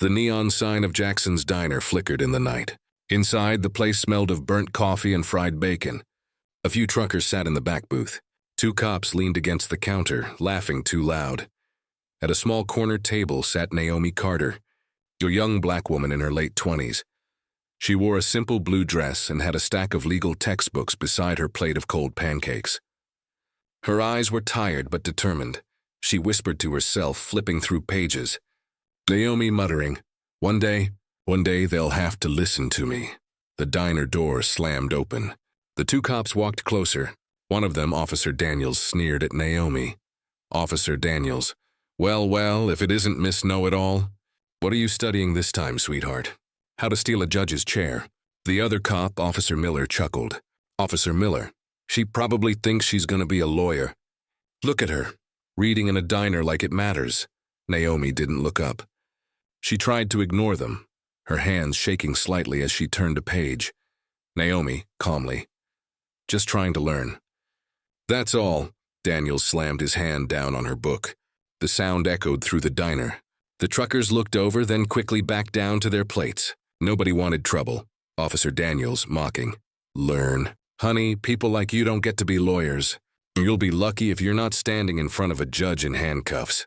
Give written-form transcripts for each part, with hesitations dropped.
The neon sign of Jackson's Diner flickered in the night. Inside, the place smelled of burnt coffee and fried bacon. A few truckers sat in the back booth. 2 cops leaned against the counter, laughing too loud. At a small corner table sat Naomi Carter, a young black woman in her late 20s. She wore a simple blue dress and had a stack of legal textbooks beside her plate of cold pancakes. Her eyes were tired but determined. She whispered to herself, flipping through pages. Naomi muttering, one day they'll have to listen to me." The diner door slammed open. The 2 cops walked closer. One of them, Officer Daniels, sneered at Naomi. Officer Daniels, well, if it isn't Miss Know-It-All. What are you studying this time, sweetheart? How to steal a judge's chair. The other cop, Officer Miller, chuckled. Officer Miller, she probably thinks she's gonna be a lawyer. Look at her, reading in a diner like it matters. Naomi didn't look up. She tried to ignore them, her hands shaking slightly as she turned a page. Naomi, calmly, just trying to learn. That's all. Daniels slammed his hand down on her book. The sound echoed through the diner. The truckers looked over, then quickly back down to their plates. Nobody wanted trouble. Officer Daniels, mocking. Learn. Honey, people like you don't get to be lawyers. You'll be lucky if you're not standing in front of a judge in handcuffs.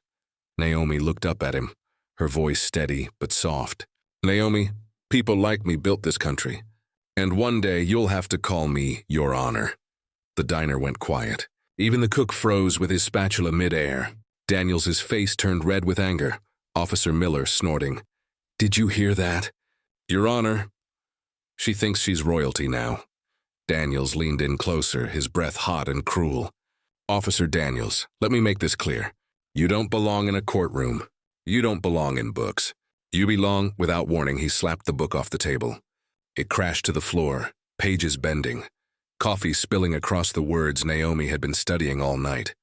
Naomi looked up at him, her voice steady but soft. Naomi, people like me built this country, and one day you'll have to call me Your Honor. The diner went quiet. Even the cook froze with his spatula mid-air. Daniels's face turned red with anger. Officer Miller snorting. Did you hear that? Your Honor. She thinks she's royalty now. Daniels leaned in closer, his breath hot and cruel. Officer Daniels, let me make this clear. You don't belong in a courtroom. You don't belong in books. You belong, without warning, he slapped the book off the table. It crashed to the floor, pages bending, coffee spilling across the words Naomi had been studying all night.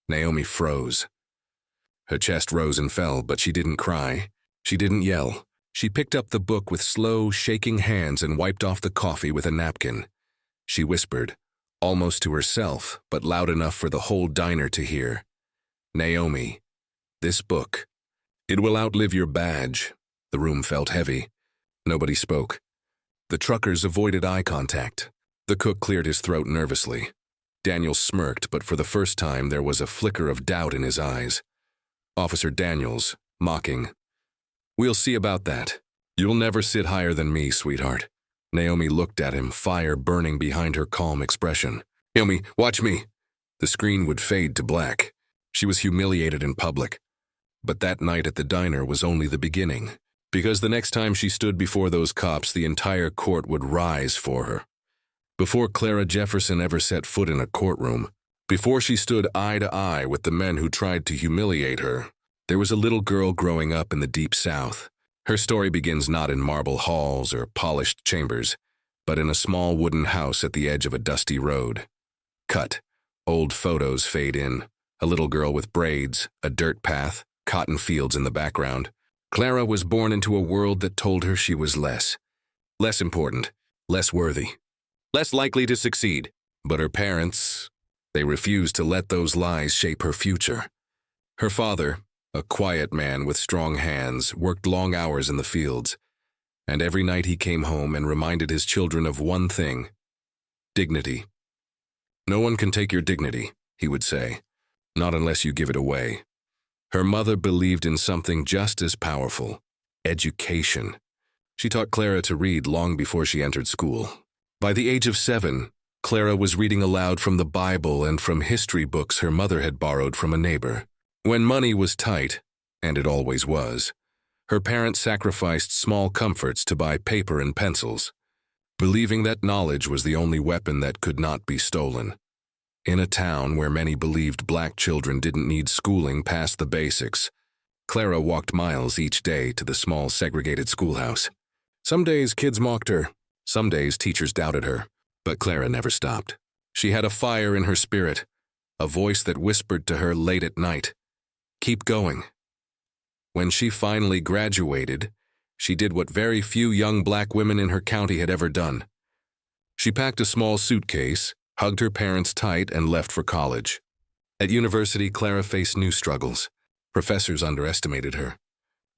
Naomi froze. Her chest rose and fell, but she didn't cry. She didn't yell. She picked up the book with slow, shaking hands and wiped off the coffee with a napkin. She whispered, almost to herself, but loud enough for the whole diner to hear. Naomi, this book, it will outlive your badge. The room felt heavy. Nobody spoke. The truckers avoided eye contact. The cook cleared his throat nervously. Daniel smirked, but for the first time there was a flicker of doubt in his eyes. Officer Daniels, mocking. We'll see about that. You'll never sit higher than me, sweetheart. Naomi looked at him, fire burning behind her calm expression. Naomi, watch me. The screen would fade to black. She was humiliated in public. But that night at the diner was only the beginning, because the next time she stood before those cops, the entire court would rise for her. Before Clara Jefferson ever set foot in a courtroom, before she stood eye to eye with the men who tried to humiliate her, there was a little girl growing up in the Deep South. Her story begins not in marble halls or polished chambers, but in a small wooden house at the edge of a dusty road. Cut. Old photos fade in. A little girl with braids, a dirt path, cotton fields in the background. Clara was born into a world that told her she was less important, less worthy, less likely to succeed. But her parents, they refused to let those lies shape her future. Her father, a quiet man with strong hands, worked long hours in the fields, and every night he came home and reminded his children of one thing: dignity. No one can take your dignity, he would say, not unless you give it away. Her mother believed in something just as powerful: education. She taught Clara to read long before she entered school. By the age of 7, Clara was reading aloud from the Bible and from history books her mother had borrowed from a neighbor. When money was tight, and it always was, her parents sacrificed small comforts to buy paper and pencils, believing that knowledge was the only weapon that could not be stolen. In a town where many believed black children didn't need schooling past the basics, Clara walked miles each day to the small segregated schoolhouse. Some days kids mocked her, some days teachers doubted her, but Clara never stopped. She had a fire in her spirit, a voice that whispered to her late at night, "Keep going." When she finally graduated, she did what very few young black women in her county had ever done. She packed a small suitcase, hugged her parents tight, and left for college. At university, Clara faced new struggles. Professors underestimated her.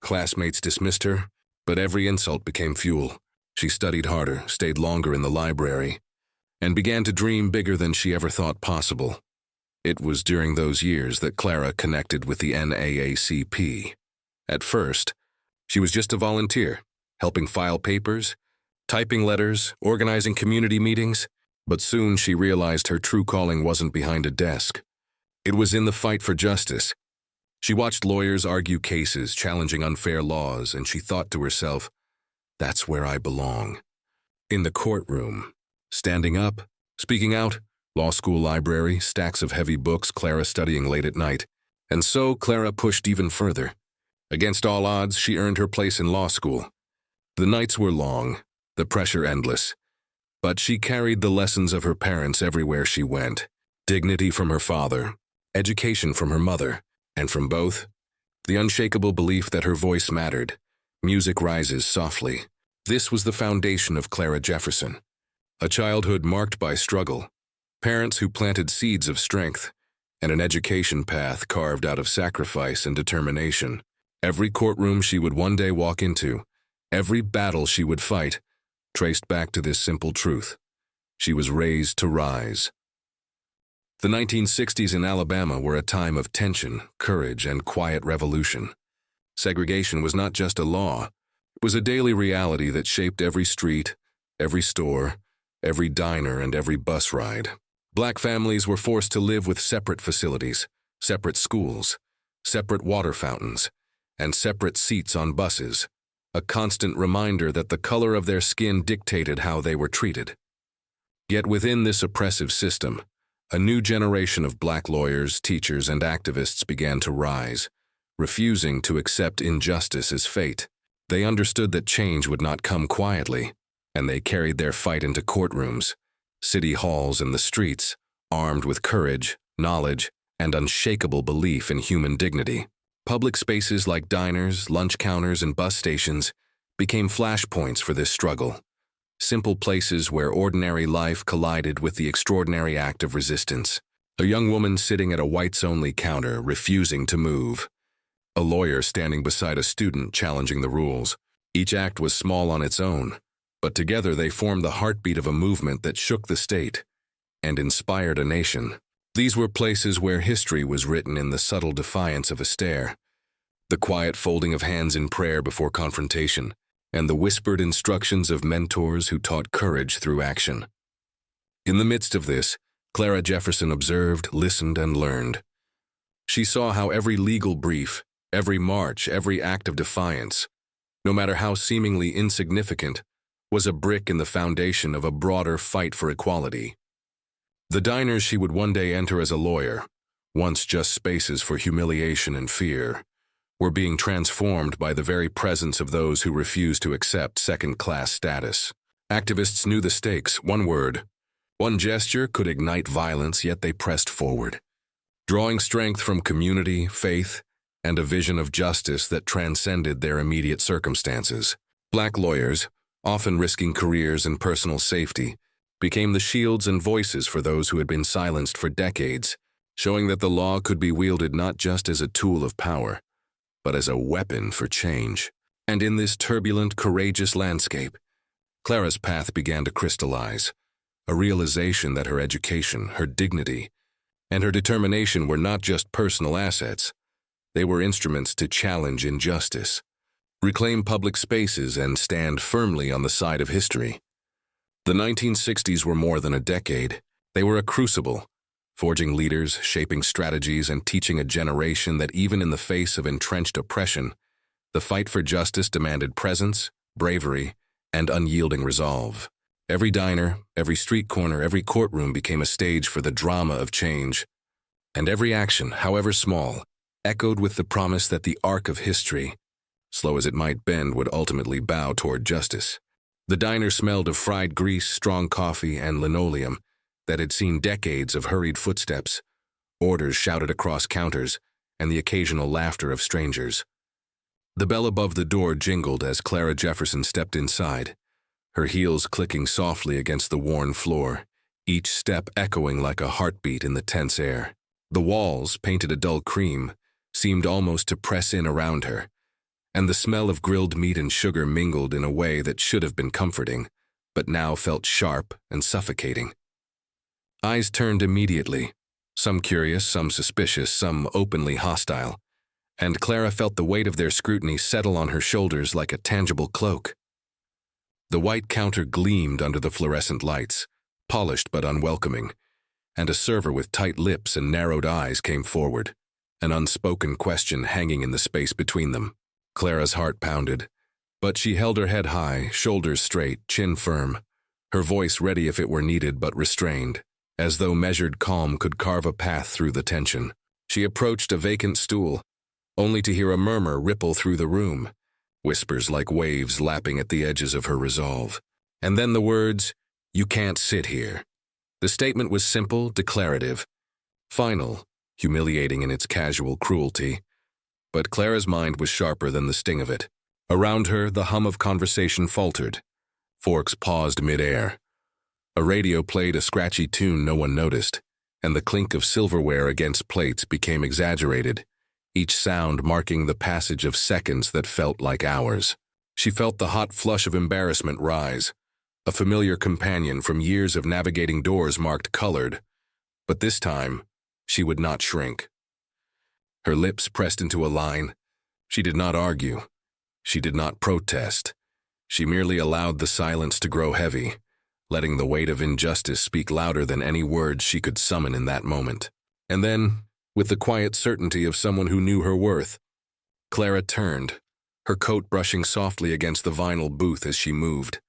Classmates dismissed her, but every insult became fuel. She studied harder, stayed longer in the library, and began to dream bigger than she ever thought possible. It was during those years that Clara connected with the NAACP. At first, she was just a volunteer, helping file papers, typing letters, organizing community meetings, but soon she realized her true calling wasn't behind a desk. It was in the fight for justice. She watched lawyers argue cases, challenging unfair laws, and she thought to herself, "That's where I belong." In the courtroom, standing up, speaking out, law school library, stacks of heavy books, Clara studying late at night. And so Clara pushed even further. Against all odds, she earned her place in law school. The nights were long, the pressure endless, but she carried the lessons of her parents everywhere she went. Dignity from her father, education from her mother, and from both, the unshakable belief that her voice mattered. Music rises softly. This was the foundation of Clara Jefferson. A childhood marked by struggle, parents who planted seeds of strength, and an education path carved out of sacrifice and determination. Every courtroom she would one day walk into, every battle she would fight, traced back to this simple truth. She was raised to rise. The 1960s in Alabama were a time of tension, courage, and quiet revolution. Segregation was not just a law, it was a daily reality that shaped every street, every store, every diner, and every bus ride. Black families were forced to live with separate facilities, separate schools, separate water fountains, and separate seats on buses, a constant reminder that the color of their skin dictated how they were treated. Yet within this oppressive system, a new generation of black lawyers, teachers, and activists began to rise, refusing to accept injustice as fate. They understood that change would not come quietly, and they carried their fight into courtrooms, city halls, and the streets, armed with courage, knowledge, and unshakable belief in human dignity. Public spaces like diners, lunch counters, and bus stations became flashpoints for this struggle. Simple places where ordinary life collided with the extraordinary act of resistance. A young woman sitting at a whites-only counter, refusing to move. A lawyer standing beside a student, challenging the rules. Each act was small on its own, but together they formed the heartbeat of a movement that shook the state and inspired a nation. These were places where history was written in the subtle defiance of a stare, the quiet folding of hands in prayer before confrontation, and the whispered instructions of mentors who taught courage through action. In the midst of this, Clara Jefferson observed, listened, and learned. She saw how every legal brief, every march, every act of defiance, no matter how seemingly insignificant, was a brick in the foundation of a broader fight for equality. The diners she would one day enter as a lawyer, once just spaces for humiliation and fear, were being transformed by the very presence of those who refused to accept second-class status. Activists knew the stakes. One word, one gesture could ignite violence, yet they pressed forward, drawing strength from community, faith, and a vision of justice that transcended their immediate circumstances. Black lawyers, often risking careers and personal safety, became the shields and voices for those who had been silenced for decades, showing that the law could be wielded not just as a tool of power, but as a weapon for change. And in this turbulent, courageous landscape, Clara's path began to crystallize, a realization that her education, her dignity, and her determination were not just personal assets. They were instruments to challenge injustice, reclaim public spaces, and stand firmly on the side of history. The 1960s were more than a decade. They were a crucible, forging leaders, shaping strategies, and teaching a generation that even in the face of entrenched oppression, the fight for justice demanded presence, bravery, and unyielding resolve. Every diner, every street corner, every courtroom became a stage for the drama of change, and every action, however small, echoed with the promise that the arc of history, slow as it might bend, would ultimately bow toward justice. The diner smelled of fried grease, strong coffee, and linoleum that had seen decades of hurried footsteps, orders shouted across counters, and the occasional laughter of strangers. The bell above the door jingled as Clara Jefferson stepped inside, her heels clicking softly against the worn floor, each step echoing like a heartbeat in the tense air. The walls, painted a dull cream, seemed almost to press in around her, and the smell of grilled meat and sugar mingled in a way that should have been comforting, but now felt sharp and suffocating. Eyes turned immediately, some curious, some suspicious, some openly hostile, and Clara felt the weight of their scrutiny settle on her shoulders like a tangible cloak. The white counter gleamed under the fluorescent lights, polished but unwelcoming, and a server with tight lips and narrowed eyes came forward, an unspoken question hanging in the space between them. Clara's heart pounded, but she held her head high, shoulders straight, chin firm, her voice ready if it were needed but restrained, as though measured calm could carve a path through the tension. She approached a vacant stool, only to hear a murmur ripple through the room, whispers like waves lapping at the edges of her resolve. And then the words, "You can't sit here." The statement was simple, declarative, final, humiliating in its casual cruelty. But Clara's mind was sharper than the sting of it. Around her, the hum of conversation faltered. Forks paused mid-air. A radio played a scratchy tune no one noticed, and the clink of silverware against plates became exaggerated, each sound marking the passage of seconds that felt like hours. She felt the hot flush of embarrassment rise, a familiar companion from years of navigating doors marked colored, but this time, she would not shrink. Her lips pressed into a line. She did not argue. She did not protest. She merely allowed the silence to grow heavy, letting the weight of injustice speak louder than any words she could summon in that moment. And then, with the quiet certainty of someone who knew her worth, Clara turned, her coat brushing softly against the vinyl booth as she moved,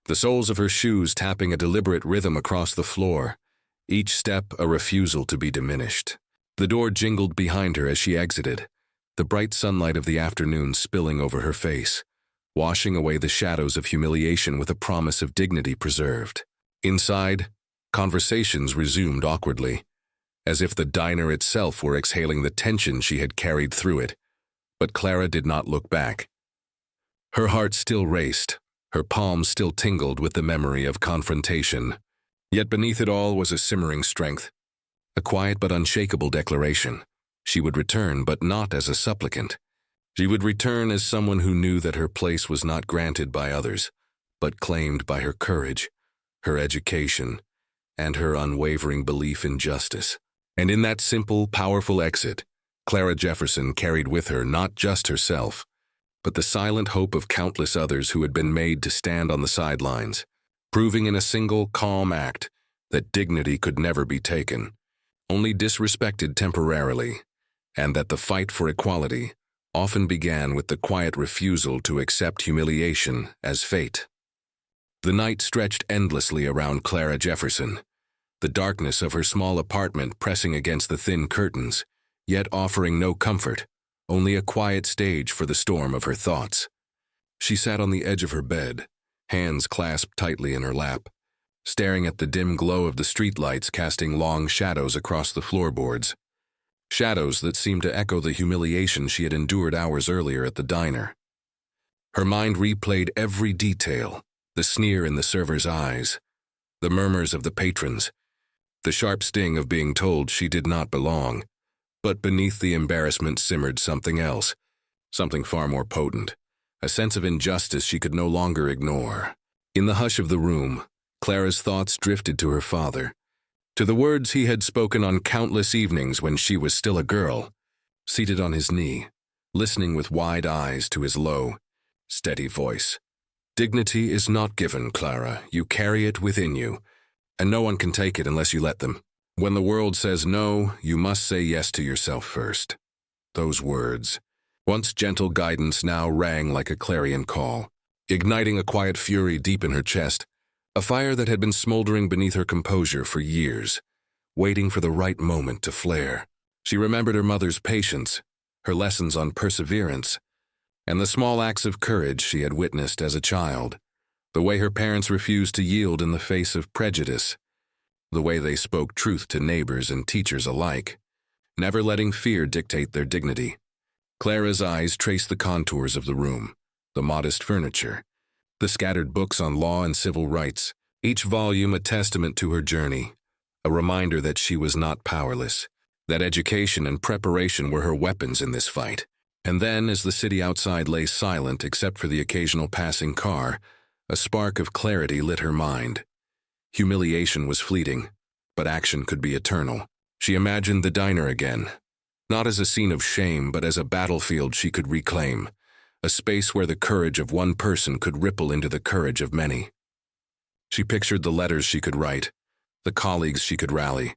the soles of her shoes tapping a deliberate rhythm across the floor, each step a refusal to be diminished. The door jingled behind her as she exited, the bright sunlight of the afternoon spilling over her face, washing away the shadows of humiliation with a promise of dignity preserved. Inside, conversations resumed awkwardly, as if the diner itself were exhaling the tension she had carried through it. But Clara did not look back. Her heart still raced, her palms still tingled with the memory of confrontation. Yet beneath it all was a simmering strength, a quiet but unshakable declaration. She would return, but not as a supplicant. She would return as someone who knew that her place was not granted by others, but claimed by her courage, her education, and her unwavering belief in justice. And in that simple, powerful exit, Clara Jefferson carried with her not just herself, but the silent hope of countless others who had been made to stand on the sidelines, proving in a single, calm act that dignity could never be taken, only disrespected temporarily, and that the fight for equality often began with the quiet refusal to accept humiliation as fate. The night stretched endlessly around Clara Jefferson, the darkness of her small apartment pressing against the thin curtains, yet offering no comfort, only a quiet stage for the storm of her thoughts. She sat on the edge of her bed, hands clasped tightly in her lap, staring at the dim glow of the streetlights casting long shadows across the floorboards, shadows that seemed to echo the humiliation she had endured hours earlier at the diner. Her mind replayed every detail, the sneer in the server's eyes, the murmurs of the patrons, the sharp sting of being told she did not belong. But beneath the embarrassment simmered something else, something far more potent, a sense of injustice she could no longer ignore. In the hush of the room, Clara's thoughts drifted to her father, to the words he had spoken on countless evenings when she was still a girl, seated on his knee, listening with wide eyes to his low, steady voice. "Dignity is not given, Clara. You carry it within you, and no one can take it unless you let them. When the world says no, you must say yes to yourself first." Those words, once gentle guidance, now rang like a clarion call, igniting a quiet fury deep in her chest, a fire that had been smoldering beneath her composure for years, waiting for the right moment to flare. She remembered her mother's patience, her lessons on perseverance, and the small acts of courage she had witnessed as a child, the way her parents refused to yield in the face of prejudice, the way they spoke truth to neighbors and teachers alike, never letting fear dictate their dignity. Clara's eyes traced the contours of the room, the modest furniture, the scattered books on law and civil rights, each volume a testament to her journey, a reminder that she was not powerless, that education and preparation were her weapons in this fight. And then, as the city outside lay silent except for the occasional passing car, a spark of clarity lit her mind. Humiliation was fleeting, but action could be eternal. She imagined the diner again, not as a scene of shame, but as a battlefield she could reclaim, a space where the courage of one person could ripple into the courage of many. She pictured the letters she could write, the colleagues she could rally,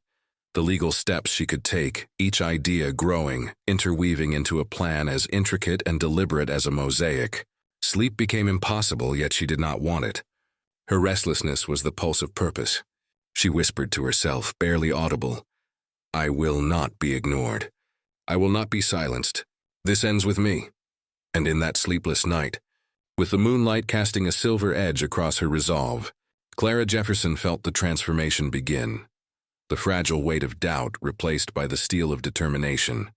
the legal steps she could take, each idea growing, interweaving into a plan as intricate and deliberate as a mosaic. Sleep became impossible, yet she did not want it. Her restlessness was the pulse of purpose. She whispered to herself, barely audible, "I will not be ignored. I will not be silenced. This ends with me." And in that sleepless night, with the moonlight casting a silver edge across her resolve, Clara Jefferson felt the transformation begin. The fragile weight of doubt replaced by the steel of determination,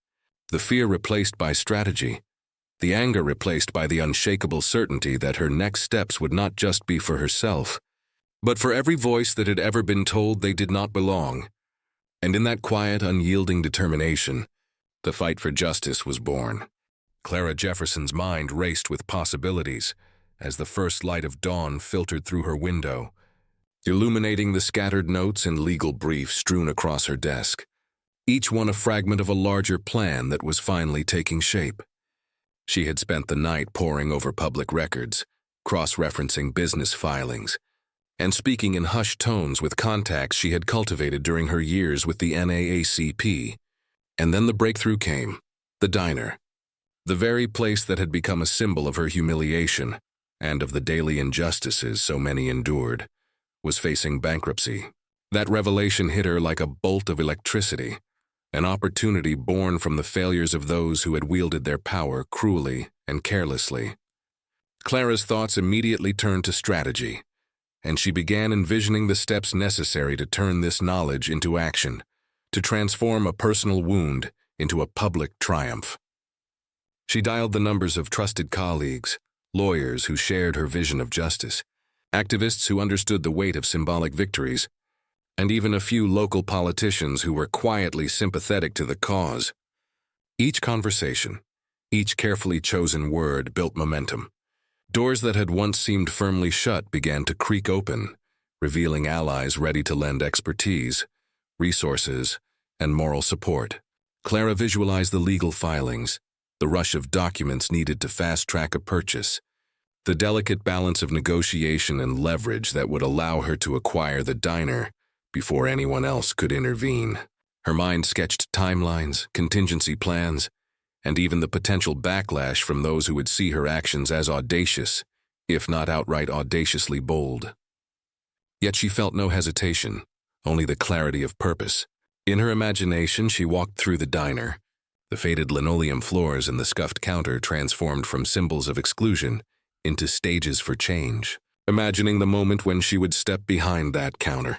the fear replaced by strategy, the anger replaced by the unshakable certainty that her next steps would not just be for herself, but for every voice that had ever been told they did not belong. And in that quiet, unyielding determination, the fight for justice was born. Clara Jefferson's mind raced with possibilities as the first light of dawn filtered through her window, illuminating the scattered notes and legal briefs strewn across her desk, each one a fragment of a larger plan that was finally taking shape. She had spent the night poring over public records, cross-referencing business filings, and speaking in hushed tones with contacts she had cultivated during her years with the NAACP. And then the breakthrough came, the diner. The very place that had become a symbol of her humiliation and of the daily injustices so many endured was facing bankruptcy. That revelation hit her like a bolt of electricity, an opportunity born from the failures of those who had wielded their power cruelly and carelessly. Clara's thoughts immediately turned to strategy, and she began envisioning the steps necessary to turn this knowledge into action, to transform a personal wound into a public triumph. She dialed the numbers of trusted colleagues, lawyers who shared her vision of justice, activists who understood the weight of symbolic victories, and even a few local politicians who were quietly sympathetic to the cause. Each conversation, each carefully chosen word built momentum. Doors that had once seemed firmly shut began to creak open, revealing allies ready to lend expertise, resources, and moral support. Clara visualized the legal filings, the rush of documents needed to fast-track a purchase, the delicate balance of negotiation and leverage that would allow her to acquire the diner before anyone else could intervene. Her mind sketched timelines, contingency plans, and even the potential backlash from those who would see her actions as audacious, if not outright audaciously bold. Yet she felt no hesitation, only the clarity of purpose. In her imagination, she walked through the diner, the faded linoleum floors and the scuffed counter transformed from symbols of exclusion into stages for change, imagining the moment when she would step behind that counter,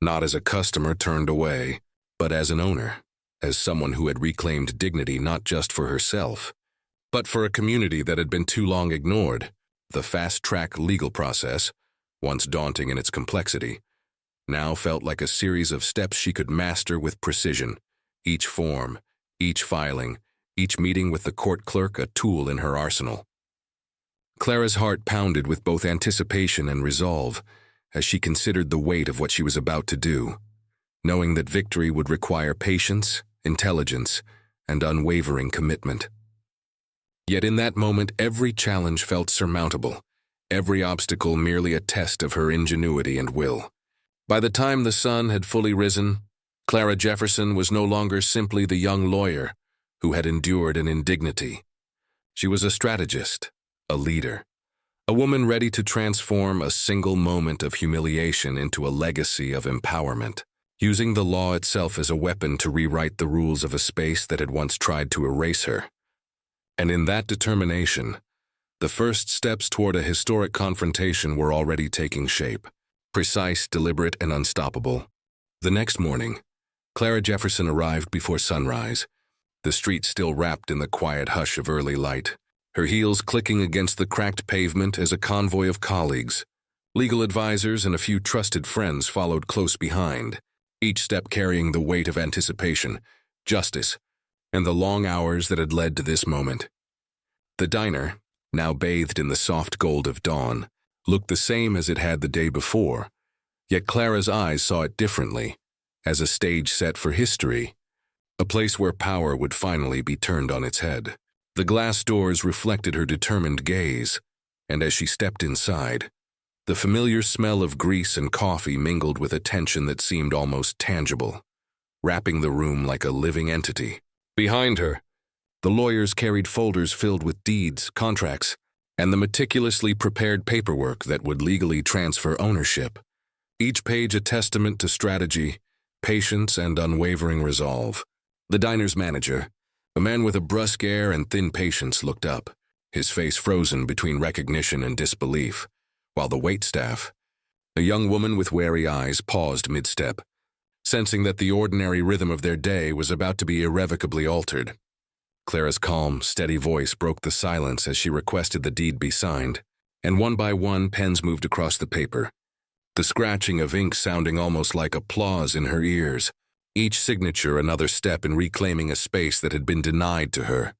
not as a customer turned away, but as an owner, as someone who had reclaimed dignity not just for herself, but for a community that had been too long ignored. The fast-track legal process, once daunting in its complexity, now felt like a series of steps she could master with precision, each form, each filing, each meeting with the court clerk a tool in her arsenal. Clara's heart pounded with both anticipation and resolve as she considered the weight of what she was about to do, knowing that victory would require patience, intelligence, and unwavering commitment. Yet in that moment, every challenge felt surmountable, every obstacle merely a test of her ingenuity and will. By the time the sun had fully risen, Clara Jefferson was no longer simply the young lawyer who had endured an indignity. She was a strategist, a leader, a woman ready to transform a single moment of humiliation into a legacy of empowerment, using the law itself as a weapon to rewrite the rules of a space that had once tried to erase her. And in that determination, the first steps toward a historic confrontation were already taking shape, precise, deliberate, and unstoppable. The next morning, Clara Jefferson arrived before sunrise, the street still wrapped in the quiet hush of early light, her heels clicking against the cracked pavement as a convoy of colleagues, legal advisors, and a few trusted friends followed close behind, each step carrying the weight of anticipation, justice, and the long hours that had led to this moment. The diner, now bathed in the soft gold of dawn, looked the same as it had the day before, yet Clara's eyes saw it differently, as a stage set for history, a place where power would finally be turned on its head. The glass doors reflected her determined gaze, and as she stepped inside, the familiar smell of grease and coffee mingled with a tension that seemed almost tangible, wrapping the room like a living entity. Behind her, the lawyers carried folders filled with deeds, contracts, and the meticulously prepared paperwork that would legally transfer ownership, each page a testament to strategy, patience, and unwavering resolve. The diner's manager, a man with a brusque air and thin patience, looked up, his face frozen between recognition and disbelief, while the waitstaff, a young woman with wary eyes, paused mid-step, sensing that the ordinary rhythm of their day was about to be irrevocably altered. Clara's calm, steady voice broke the silence as she requested the deed be signed, and one by one pens moved across the paper, the scratching of ink sounding almost like applause in her ears, each signature another step in reclaiming a space that had been denied to her,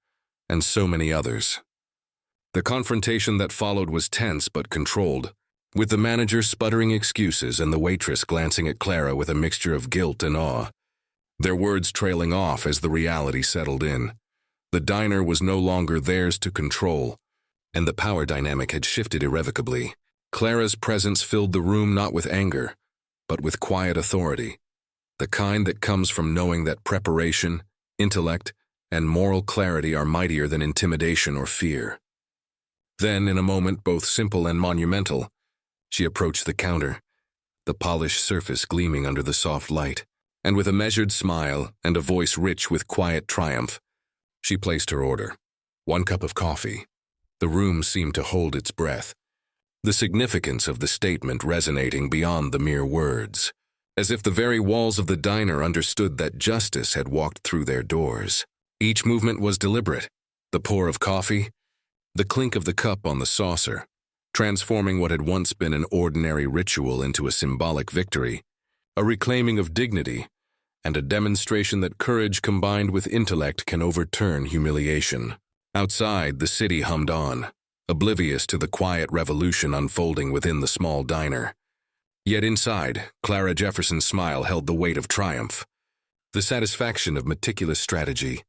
and so many others. The confrontation that followed was tense but controlled, with the manager sputtering excuses and the waitress glancing at Clara with a mixture of guilt and awe, their words trailing off as the reality settled in. The diner was no longer theirs to control, and the power dynamic had shifted irrevocably. Clara's presence filled the room not with anger, but with quiet authority, the kind that comes from knowing that preparation, intellect, and moral clarity are mightier than intimidation or fear. Then, in a moment both simple and monumental, she approached the counter, the polished surface gleaming under the soft light, and with a measured smile and a voice rich with quiet triumph, she placed her order. 1 cup of coffee. The room seemed to hold its breath, the significance of the statement resonating beyond the mere words, as if the very walls of the diner understood that justice had walked through their doors. Each movement was deliberate, the pour of coffee, the clink of the cup on the saucer, transforming what had once been an ordinary ritual into a symbolic victory, a reclaiming of dignity, and a demonstration that courage combined with intellect can overturn humiliation. Outside, the city hummed on, oblivious to the quiet revolution unfolding within the small diner. Yet inside, Clara Jefferson's smile held the weight of triumph, the satisfaction of meticulous strategy,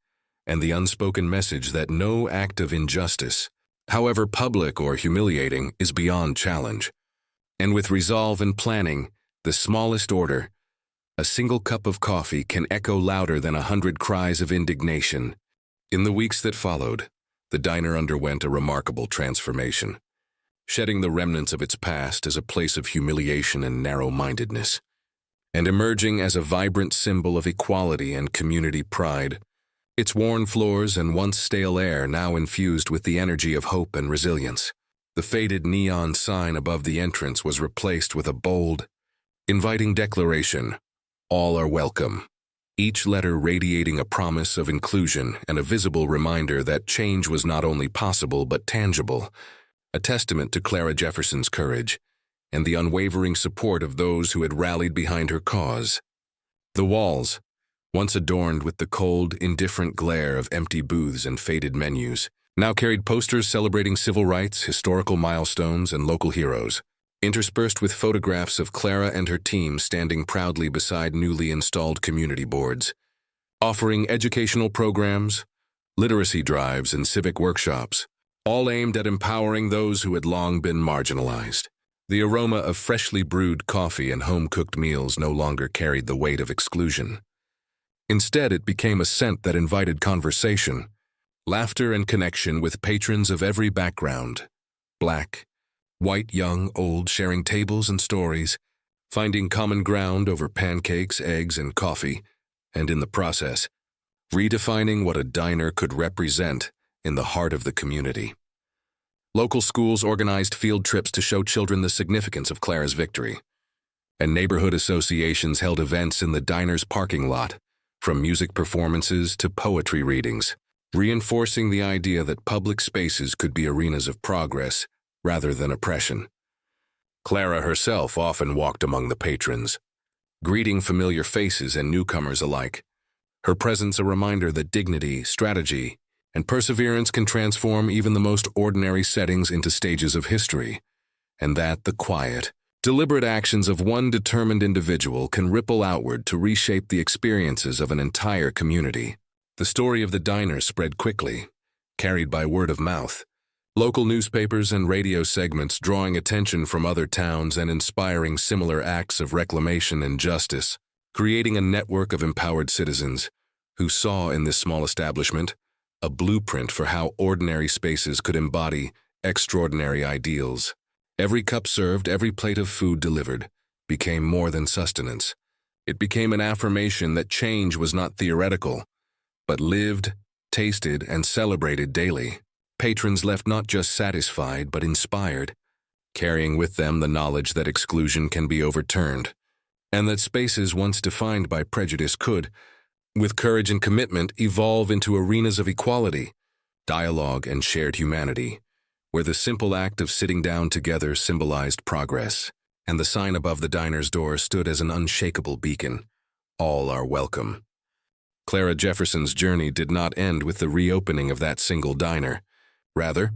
and the unspoken message that no act of injustice, however public or humiliating, is beyond challenge. And with resolve and planning, the smallest order, a single cup of coffee, can echo louder than 100 cries of indignation. In the weeks that followed, the diner underwent a remarkable transformation, shedding the remnants of its past as a place of humiliation and narrow-mindedness, and emerging as a vibrant symbol of equality and community pride, its worn floors and once stale air now infused with the energy of hope and resilience. The faded neon sign above the entrance was replaced with a bold, inviting declaration, "All are welcome," each letter radiating a promise of inclusion and a visible reminder that change was not only possible but tangible, a testament to Clara Jefferson's courage and the unwavering support of those who had rallied behind her cause. The walls, once adorned with the cold, indifferent glare of empty booths and faded menus, now carried posters celebrating civil rights, historical milestones, and local heroes, interspersed with photographs of Clara and her team standing proudly beside newly installed community boards, offering educational programs, literacy drives, and civic workshops, all aimed at empowering those who had long been marginalized. The aroma of freshly brewed coffee and home-cooked meals no longer carried the weight of exclusion. Instead, it became a scent that invited conversation, laughter, and connection with patrons of every background, Black, white, young, old, sharing tables and stories, finding common ground over pancakes, eggs, and coffee, and in the process, redefining what a diner could represent in the heart of the community. Local schools organized field trips to show children the significance of Clara's victory, and neighborhood associations held events in the diner's parking lot, from music performances to poetry readings, reinforcing the idea that public spaces could be arenas of progress rather than oppression. Clara herself often walked among the patrons, greeting familiar faces and newcomers alike, her presence a reminder that dignity, strategy, And perseverance can transform even the most ordinary settings into stages of history. And that the quiet, deliberate actions of one determined individual can ripple outward to reshape the experiences of an entire community. The story of the diner spread quickly, carried by word of mouth. Local newspapers and radio segments drawing attention from other towns and inspiring similar acts of reclamation and justice, creating a network of empowered citizens who saw in this small establishment a blueprint for how ordinary spaces could embody extraordinary ideals. Every cup served, every plate of food delivered, became more than sustenance. It became an affirmation that change was not theoretical, but lived, tasted, and celebrated daily. Patrons left not just satisfied, but inspired, carrying with them the knowledge that exclusion can be overturned, and that spaces once defined by prejudice could, with courage and commitment, evolve into arenas of equality, dialogue, and shared humanity, where the simple act of sitting down together symbolized progress, and the sign above the diner's door stood as an unshakable beacon. All are welcome. Clara Jefferson's journey did not end with the reopening of that single diner. Rather,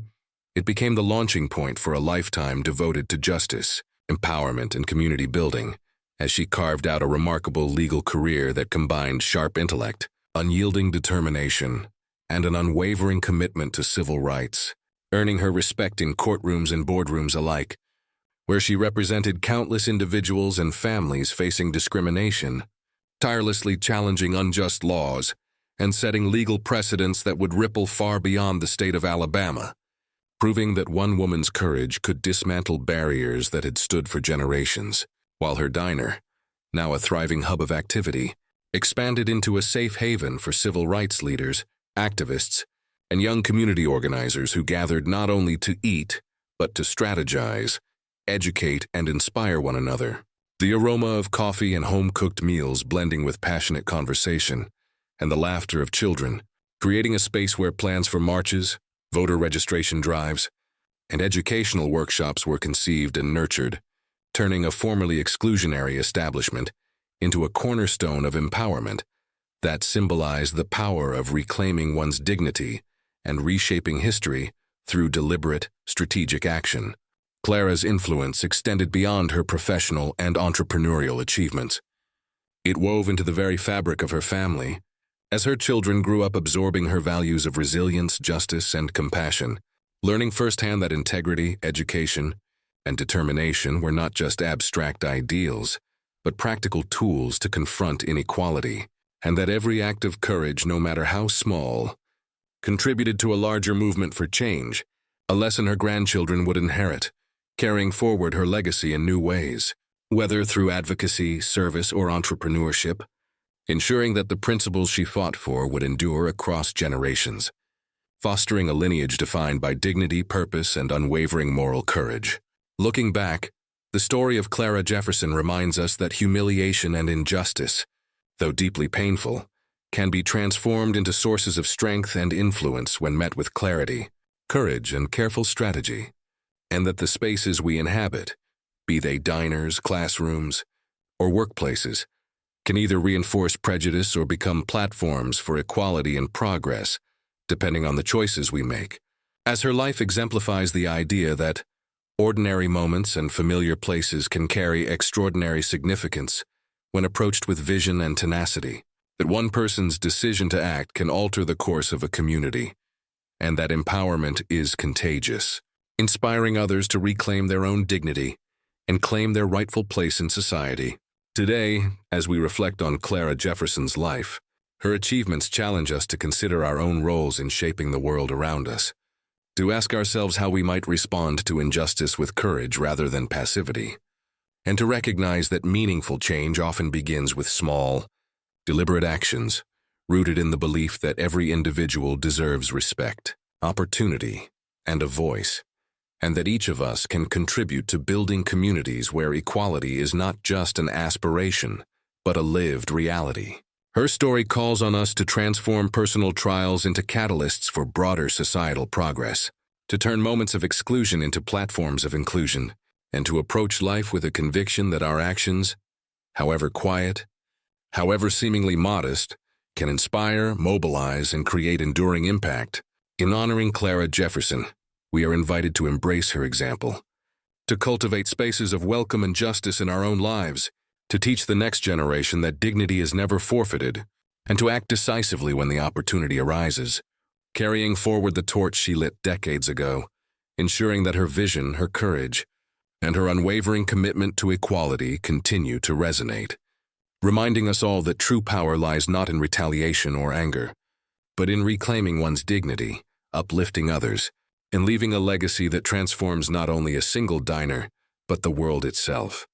it became the launching point for a lifetime devoted to justice, empowerment, and community building, as she carved out a remarkable legal career that combined sharp intellect, unyielding determination, and an unwavering commitment to civil rights, earning her respect in courtrooms and boardrooms alike, where she represented countless individuals and families facing discrimination, tirelessly challenging unjust laws, and setting legal precedents that would ripple far beyond the state of Alabama, proving that one woman's courage could dismantle barriers that had stood for generations, while her diner, now a thriving hub of activity, expanded into a safe haven for civil rights leaders, activists, and young community organizers who gathered not only to eat, but to strategize, educate, and inspire one another. The aroma of coffee and home-cooked meals blending with passionate conversation, and the laughter of children, creating a space where plans for marches, voter registration drives, and educational workshops were conceived and nurtured, turning a formerly exclusionary establishment into a cornerstone of empowerment that symbolized the power of reclaiming one's dignity and reshaping history through deliberate, strategic action. Clara's influence extended beyond her professional and entrepreneurial achievements. It wove into the very fabric of her family, as her children grew up absorbing her values of resilience, justice, and compassion, learning firsthand that integrity, education, and determination were not just abstract ideals, but practical tools to confront inequality, and that every act of courage, no matter how small, contributed to a larger movement for change, a lesson her grandchildren would inherit, carrying forward her legacy in new ways, whether through advocacy, service, or entrepreneurship, ensuring that the principles she fought for would endure across generations, fostering a lineage defined by dignity, purpose, and unwavering moral courage. Looking back, the story of Clara Jefferson reminds us that humiliation and injustice, though deeply painful, can be transformed into sources of strength and influence when met with clarity, courage, and careful strategy, and that the spaces we inhabit, be they diners, classrooms, or workplaces, can either reinforce prejudice or become platforms for equality and progress, depending on the choices we make. As her life exemplifies the idea that ordinary moments and familiar places can carry extraordinary significance when approached with vision and tenacity, that one person's decision to act can alter the course of a community, and that empowerment is contagious, inspiring others to reclaim their own dignity and claim their rightful place in society. Today, as we reflect on Clara Jefferson's life, her achievements challenge us to consider our own roles in shaping the world around us, to ask ourselves how we might respond to injustice with courage rather than passivity, and to recognize that meaningful change often begins with small, deliberate actions, rooted in the belief that every individual deserves respect, opportunity, and a voice, and that each of us can contribute to building communities where equality is not just an aspiration, but a lived reality. Her story calls on us to transform personal trials into catalysts for broader societal progress, to turn moments of exclusion into platforms of inclusion, and to approach life with a conviction that our actions, however quiet, however seemingly modest, can inspire, mobilize, and create enduring impact. In honoring Clara Jefferson, we are invited to embrace her example, to cultivate spaces of welcome and justice in our own lives, to teach the next generation that dignity is never forfeited, and to act decisively when the opportunity arises, carrying forward the torch she lit decades ago, ensuring that her vision, her courage, and her unwavering commitment to equality continue to resonate, reminding us all that true power lies not in retaliation or anger, but in reclaiming one's dignity, uplifting others, and leaving a legacy that transforms not only a single diner, but the world itself.